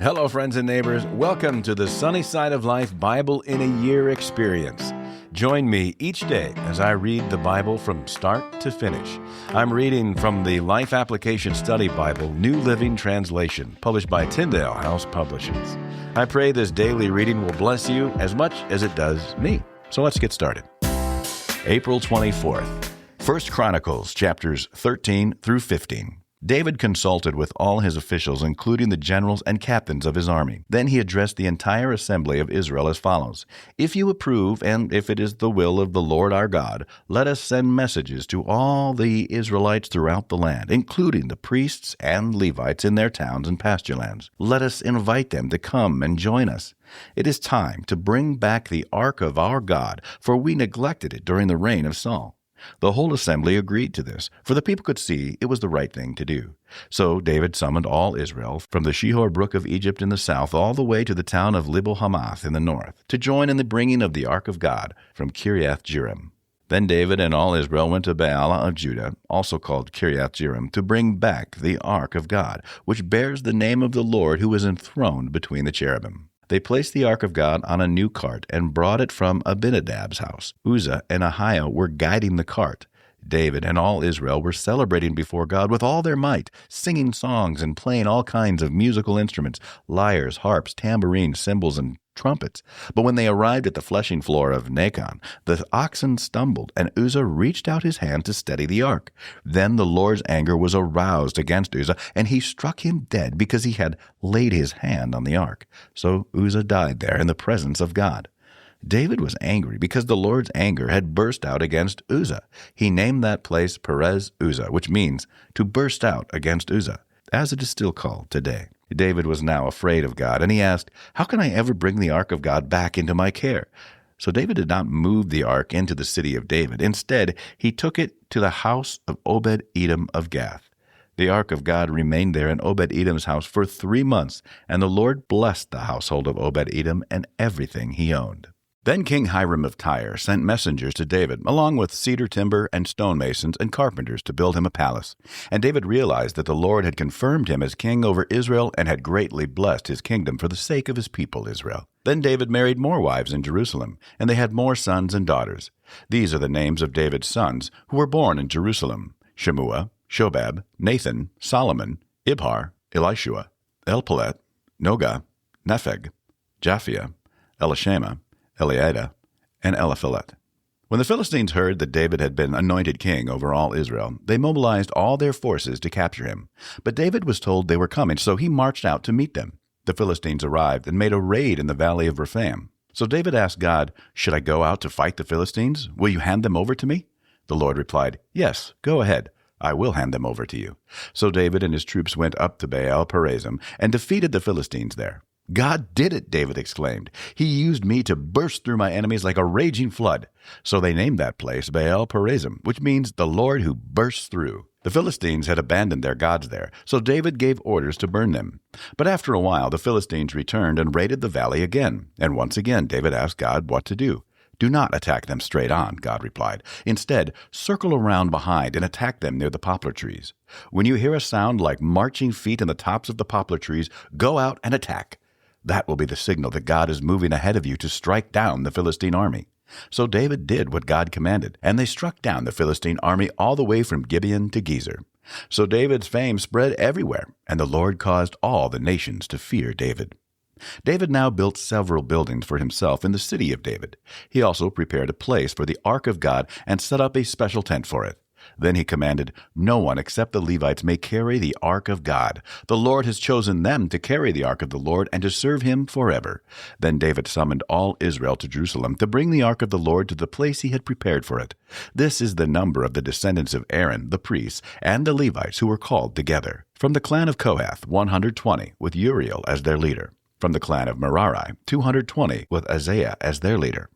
Hello, friends and neighbors. Welcome to the Sunny Side of Life Bible in a Year experience. Join me each day as I read the Bible from start to finish. I'm reading from the Life Application Study Bible, New Living Translation, published by Tyndale House Publishers. I pray this daily reading will bless you as much as it does me. So let's get started. April 24th, 1 Chronicles, chapters 13 through 15. David consulted with all his officials, including the generals and captains of his army. Then he addressed the entire assembly of Israel as follows: If you approve, and if it is the will of the Lord our God, let us send messages to all the Israelites throughout the land, including the priests and Levites in their towns and pasture lands. Let us invite them to come and join us. It is time to bring back the ark of our God, for we neglected it during the reign of Saul. The whole assembly agreed to this, for the people could see it was the right thing to do. So David summoned all Israel, from the Shihor brook of Egypt in the south all the way to the town of Libo-Hamath in the north, to join in the bringing of the ark of God from Kiriath-Jearim. Then David and all Israel went to Baalah of Judah, also called Kiriath-Jearim, to bring back the ark of God, which bears the name of the Lord who is enthroned between the cherubim. They placed the ark of God on a new cart and brought it from Abinadab's house. Uzzah and Ahiah were guiding the cart. David and all Israel were celebrating before God with all their might, singing songs and playing all kinds of musical instruments, lyres, harps, tambourines, cymbals, and trumpets. But when they arrived at the threshing floor of Nacon, the oxen stumbled, and Uzzah reached out his hand to steady the ark. Then the Lord's anger was aroused against Uzzah, and he struck him dead because he had laid his hand on the ark. So Uzzah died there in the presence of God. David was angry because the Lord's anger had burst out against Uzzah. He named that place Perez Uzzah, which means to burst out against Uzzah, as it is still called today. David was now afraid of God, and he asked, "How can I ever bring the ark of God back into my care?" So David did not move the ark into the city of David. Instead, he took it to the house of Obed-Edom of Gath. The ark of God remained there in Obed-Edom's house for 3 months, and the Lord blessed the household of Obed-Edom and everything he owned. Then King Hiram of Tyre sent messengers to David, along with cedar timber and stonemasons and carpenters, to build him a palace. And David realized that the Lord had confirmed him as king over Israel and had greatly blessed his kingdom for the sake of his people Israel. Then David married more wives in Jerusalem, and they had more sons and daughters. These are the names of David's sons, who were born in Jerusalem: Shemua, Shobab, Nathan, Solomon, Ibhar, Elishua, Elpalet, Nogah, Nepheg, Japhia, Elishama, Eliada, and Eliphalet. When the Philistines heard that David had been anointed king over all Israel, they mobilized all their forces to capture him. But David was told they were coming, so he marched out to meet them. The Philistines arrived and made a raid in the valley of Rephaim. So David asked God, "Should I go out to fight the Philistines? Will you hand them over to me?" The Lord replied, "Yes, go ahead. I will hand them over to you." So David and his troops went up to Baal-perazim and defeated the Philistines there. "God did it," David exclaimed. "He used me to burst through my enemies like a raging flood." So they named that place Baal-perazim, which means the Lord who bursts through. The Philistines had abandoned their gods there, so David gave orders to burn them. But after a while, the Philistines returned and raided the valley again. And once again, David asked God what to do. "Do not attack them straight on," God replied. "Instead, circle around behind and attack them near the poplar trees. When you hear a sound like marching feet in the tops of the poplar trees, go out and attack. That will be the signal that God is moving ahead of you to strike down the Philistine army." So David did what God commanded, and they struck down the Philistine army all the way from Gibeon to Gezer. So David's fame spread everywhere, and the Lord caused all the nations to fear David. David now built several buildings for himself in the city of David. He also prepared a place for the ark of God and set up a special tent for it. Then he commanded, "No one except the Levites may carry the ark of God. The Lord has chosen them to carry the ark of the Lord and to serve him forever." Then David summoned all Israel to Jerusalem to bring the ark of the Lord to the place he had prepared for it. This is the number of the descendants of Aaron, the priests, and the Levites who were called together. From the clan of Kohath, 120, with Uriel as their leader. From the clan of Merari, 220, with Isaiah as their leader.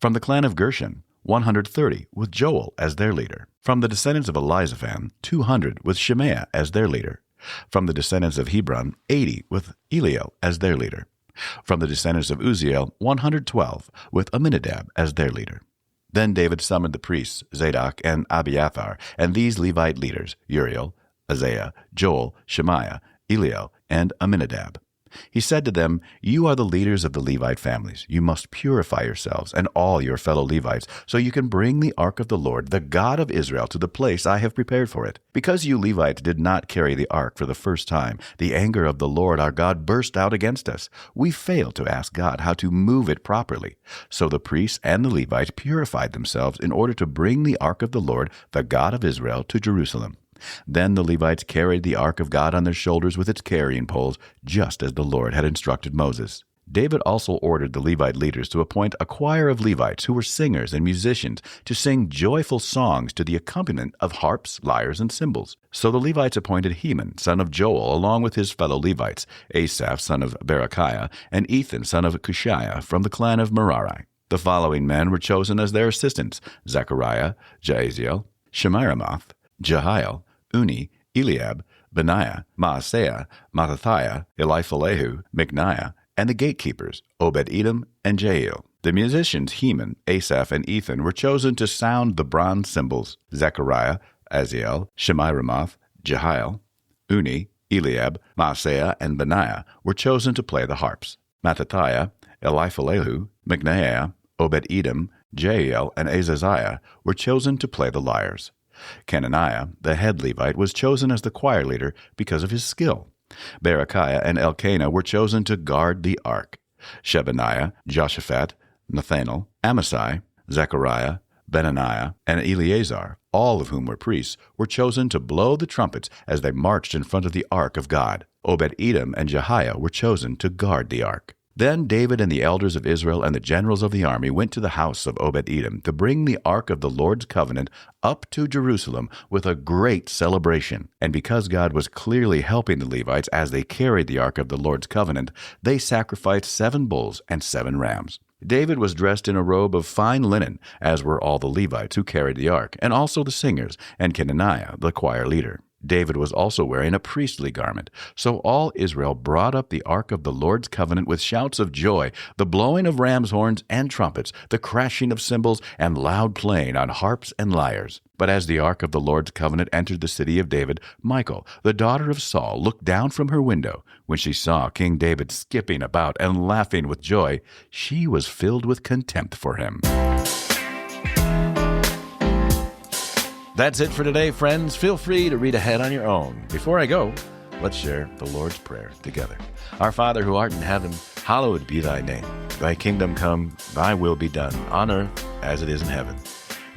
From the clan of Gershon, 130, with Joel as their leader. From the descendants of Elizaphan, 200, with Shemaiah as their leader. From the descendants of Hebron, 80, with Eliel as their leader. From the descendants of Uzziel, 112, with Aminadab as their leader. Then David summoned the priests, Zadok and Abiathar, and these Levite leaders, Uriel, Isaiah, Joel, Shemaiah, Eliel, and Aminadab. he said to them, "You are the leaders of the Levite families. You must purify yourselves and all your fellow Levites, so you can bring the ark of the Lord, the God of Israel, to the place I have prepared for it. Because you Levites did not carry the ark for the first time, the anger of the Lord our God burst out against us. We failed to ask God how to move it properly. So the priests and the Levites purified themselves in order to bring the ark of the Lord, the God of Israel, to Jerusalem. Then the Levites carried the ark of God on their shoulders with its carrying poles, just as the Lord had instructed Moses. David also ordered the Levite leaders to appoint a choir of Levites who were singers and musicians to sing joyful songs to the accompaniment of harps, lyres, and cymbals. So the Levites appointed Heman, son of Joel, along with his fellow Levites, Asaph, son of Berechiah, and Ethan, son of Cushiah, from the clan of Merari. The following men were chosen as their assistants: Zechariah, Jaaziel, Shemiramoth, Jehiel, Uni, Eliab, Benaiah, Maaseiah, Mattathiah, Eliphalehu, Micniah, and the gatekeepers, Obed-Edom and Jael. The musicians Heman, Asaph, and Ethan were chosen to sound the bronze cymbals. Zechariah, Aziel, Shemiramoth, Jehiel, Uni, Eliab, Maaseiah, and Benaiah were chosen to play the harps. Mattathiah, Eliphalehu, Micniah, Obed-Edom, Jael, and Azaziah were chosen to play the lyres. Kenaniah, the head Levite, was chosen as the choir leader because of his skill. Berechiah and Elkanah were chosen to guard the ark. Shebaniah, Joshaphat, Nathanael, Amasai, Zechariah, Benaniah, and Eleazar, all of whom were priests, were chosen to blow the trumpets as they marched in front of the ark of God. Obed-Edom and Jehiel were chosen to guard the ark. Then David and the elders of Israel and the generals of the army went to the house of Obed-Edom to bring the ark of the Lord's covenant up to Jerusalem with a great celebration. And because God was clearly helping the Levites as they carried the ark of the Lord's covenant, they sacrificed 7 bulls and 7 rams. David was dressed in a robe of fine linen, as were all the Levites who carried the ark, and also the singers, and Kenaniah, the choir leader. David was also wearing a priestly garment. So all Israel brought up the ark of the Lord's covenant with shouts of joy, the blowing of ram's horns and trumpets, the crashing of cymbals, and loud playing on harps and lyres. But as the ark of the Lord's covenant entered the city of David, Michal, the daughter of Saul, looked down from her window. When she saw King David skipping about and laughing with joy, she was filled with contempt for him. That's it for today, friends. Feel free to read ahead on your own. Before I go, let's share the Lord's Prayer together. Our Father who art in heaven, hallowed be thy name. Thy kingdom come, thy will be done, on earth as it is in heaven.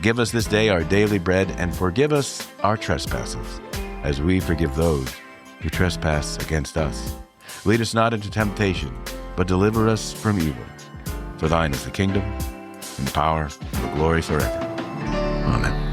Give us this day our daily bread, and forgive us our trespasses, as we forgive those who trespass against us. Lead us not into temptation, but deliver us from evil. For thine is the kingdom, and the power, and the glory forever. Amen.